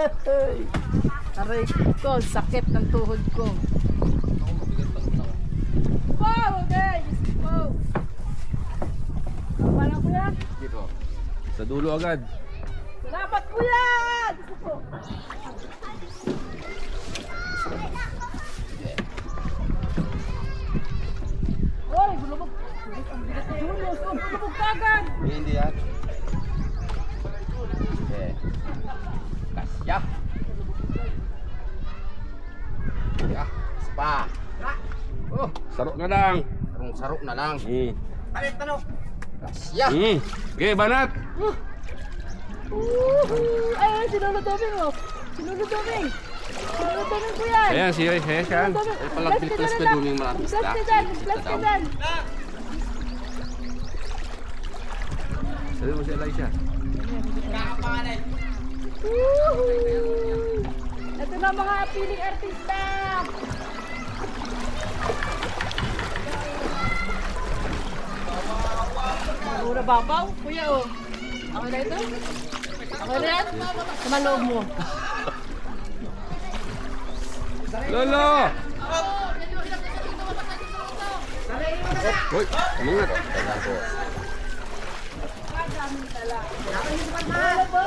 Aray ko, sakit ng tuhod ko. Wow, okay. Wow. Tama lang kuya. Dito. Sa dulo agad. Salamat kuya. Gusto ko. Oy, gulubog. Ang bigat na Julius. Oh, gulubog kagad. Hindi yan. Okay. Kasya. Ya, spa. Oh, sarok na lang. Sarok na lang. Palit tanong. Kasya. Okay, banat. Ay, sinulutubing mo. Sinulutubing. Sinulutubing ko yan. Ayan, siya yan. Palagpil-plus ka doon yung maraming isda. Plus ka dyan, plus ka dyan. Sabi mo si Elisha. Ito na mga piling artista. Mura babaw, kuya oh. Okay na ito? Okay na yan? Sama loob mo. Lolo! Hoy, umangat. Lolo po.